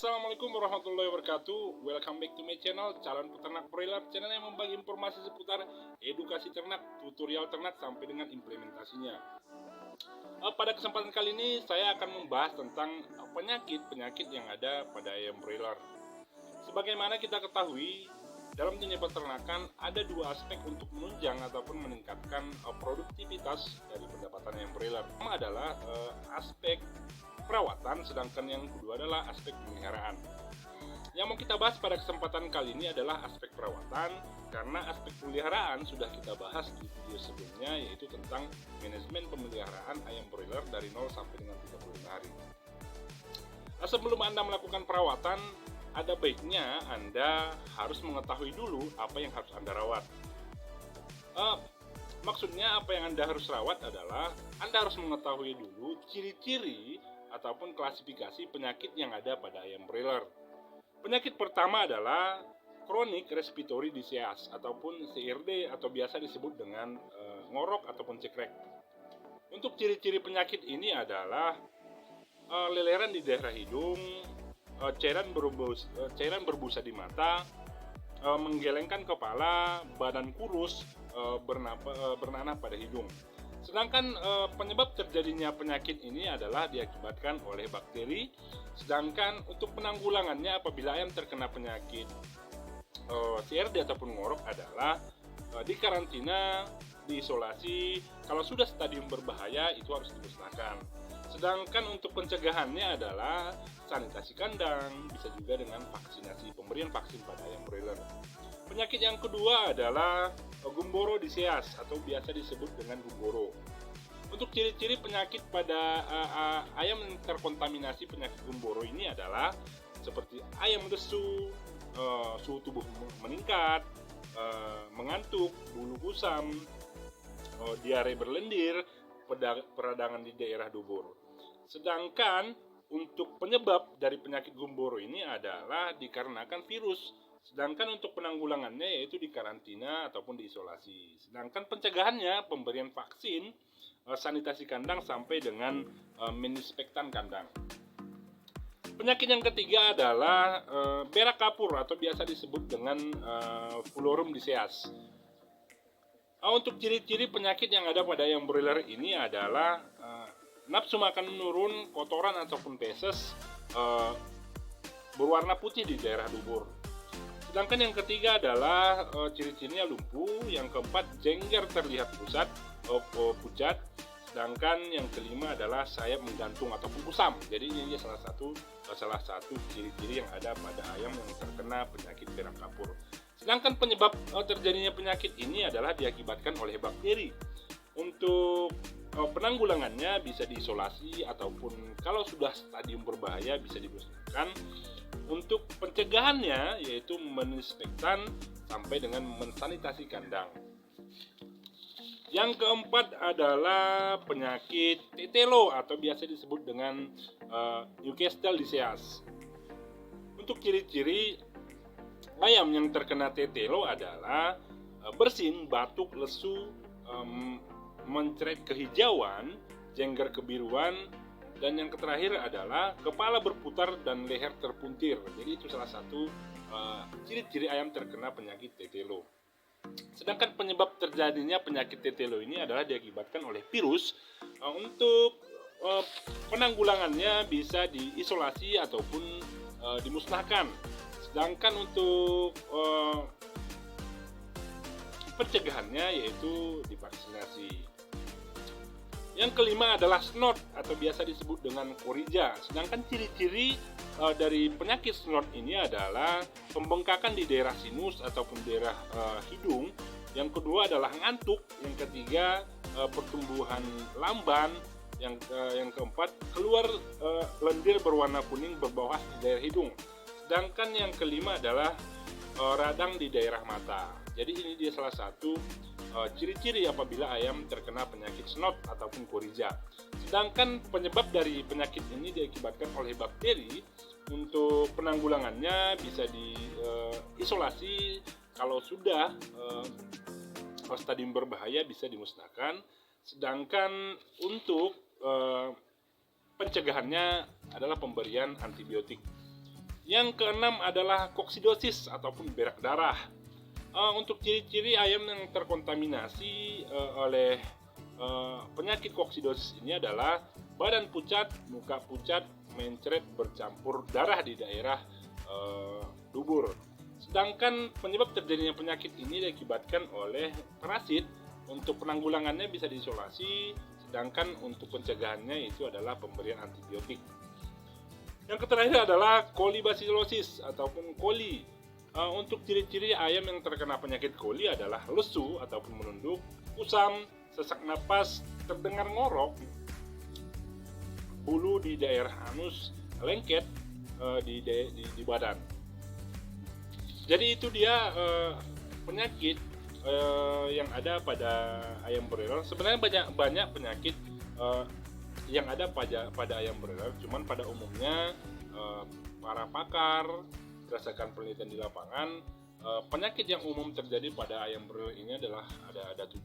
Assalamualaikum warahmatullahi wabarakatuh. Welcome back to my channel, calon peternak broiler, channel yang membagi informasi seputar edukasi ternak, tutorial ternak sampai dengan implementasinya. Pada kesempatan kali ini saya akan membahas tentang penyakit-penyakit yang ada pada ayam broiler. Sebagaimana kita ketahui, dalam dunia peternakan ada dua aspek untuk menunjang ataupun meningkatkan produktivitas dari pendapatan ayam broiler. Pertama adalah aspek perawatan, sedangkan yang kedua adalah aspek pemeliharaan. Yang mau kita bahas pada kesempatan kali ini adalah aspek perawatan, karena aspek pemeliharaan sudah kita bahas di video sebelumnya, yaitu tentang manajemen pemeliharaan ayam broiler dari 0 sampai dengan 35 hari. Sebelum Anda melakukan perawatan, ada baiknya Anda harus mengetahui dulu apa yang harus Anda rawat. Maksudnya apa yang Anda harus rawat adalah Anda harus mengetahui dulu ciri-ciri ataupun klasifikasi penyakit yang ada pada ayam broiler. Penyakit pertama adalah Chronic Respiratory Disease ataupun CRD atau biasa disebut dengan ngorok ataupun cekrek. Untuk ciri-ciri penyakit ini adalah leleran di daerah hidung, cairan berbusa di mata, menggelengkan kepala, badan kurus, bernanah pada hidung. Sedangkan penyebab terjadinya penyakit ini adalah diakibatkan oleh bakteri. Sedangkan untuk penanggulangannya apabila ayam terkena penyakit CRD ataupun ngorok adalah dikarantina, diisolasi. Kalau sudah stadium berbahaya itu harus dimusnahkan. Sedangkan untuk pencegahannya adalah sanitasi kandang, bisa juga dengan vaksinasi, pemberian vaksin pada ayam broiler. Penyakit yang kedua adalah Gumboro disease atau biasa disebut dengan gumboro. Untuk ciri-ciri penyakit pada ayam yang terkontaminasi penyakit gumboro ini adalah seperti ayam lesu, suhu tubuh meningkat, mengantuk, bulu kusam, diare berlendir, peradangan di daerah dubur. Sedangkan untuk penyebab dari penyakit gumboro ini adalah dikarenakan virus. Sedangkan untuk penanggulangannya yaitu dikarantina ataupun diisolasi. Sedangkan pencegahannya pemberian vaksin, sanitasi kandang sampai dengan meninspektan kandang. Penyakit yang ketiga adalah berak kapur atau biasa disebut dengan Fluorum disease. Untuk ciri-ciri penyakit yang ada pada ayam broiler ini adalah nafsu makan menurun, kotoran ataupun feses berwarna putih di daerah dubur. Sedangkan yang ketiga adalah ciri-cirinya lumpuh, yang keempat jengger terlihat pucat, sedangkan yang kelima adalah sayap menggantung ataupun kusam. Jadi ini salah satu ciri-ciri yang ada pada ayam yang terkena penyakit berak kapur. Sedangkan penyebab terjadinya penyakit ini adalah diakibatkan oleh bakteri. Untuk penanggulangannya bisa diisolasi ataupun kalau sudah stadium berbahaya bisa dimusnahkan. Untuk pencegahannya yaitu meninspektan sampai dengan mensanitasi kandang. Yang keempat adalah penyakit tetelo atau biasa disebut dengan Newcastle disease. Untuk ciri-ciri ayam yang terkena tetelo adalah bersin, batuk, lesu, mencret kehijauan, jengger kebiruan, dan yang terakhir adalah kepala berputar dan leher terpuntir. Jadi itu salah satu ciri-ciri ayam terkena penyakit tetelo. Sedangkan penyebab terjadinya penyakit tetelo ini adalah diakibatkan oleh virus. Untuk penanggulangannya bisa diisolasi ataupun dimusnahkan. Sedangkan untuk pencegahannya yaitu divaksinasi. Yang kelima adalah snot atau biasa disebut dengan korija. Sedangkan ciri-ciri dari penyakit snot ini adalah pembengkakan di daerah sinus ataupun daerah hidung. Yang kedua adalah ngantuk. Yang ketiga pertumbuhan lamban. Yang keempat keluar lendir berwarna kuning berbawah di daerah hidung. Sedangkan yang kelima adalah radang di daerah mata. Jadi ini dia salah satu ciri-ciri apabila ayam terkena penyakit snot ataupun korija. Sedangkan penyebab dari penyakit ini diakibatkan oleh bakteri. Untuk penanggulangannya bisa diisolasi, kalau sudah stadium berbahaya bisa dimusnahkan. Sedangkan untuk pencegahannya adalah pemberian antibiotik. Yang keenam adalah koksidosis ataupun berak darah. Untuk ciri-ciri ayam yang terkontaminasi oleh penyakit koksidosis ini adalah badan pucat, muka pucat, mencret, bercampur darah di daerah dubur. Sedangkan penyebab terjadinya penyakit ini diakibatkan oleh parasit. Untuk penanggulangannya bisa diisolasi, sedangkan untuk pencegahannya itu adalah pemberian antibiotik. Yang terakhir adalah kolibasilosis ataupun koli. Untuk ciri-ciri ayam yang terkena penyakit koli adalah lesu ataupun menunduk, kusam, sesak napas, terdengar ngorok, bulu di daerah anus, lengket di badan. Jadi itu dia penyakit yang ada pada ayam broiler. Sebenarnya banyak penyakit yang ada pada ayam broiler, cuman pada umumnya para pakar berdasarkan penelitian di lapangan, penyakit yang umum terjadi pada ayam broiler ini adalah ada 7.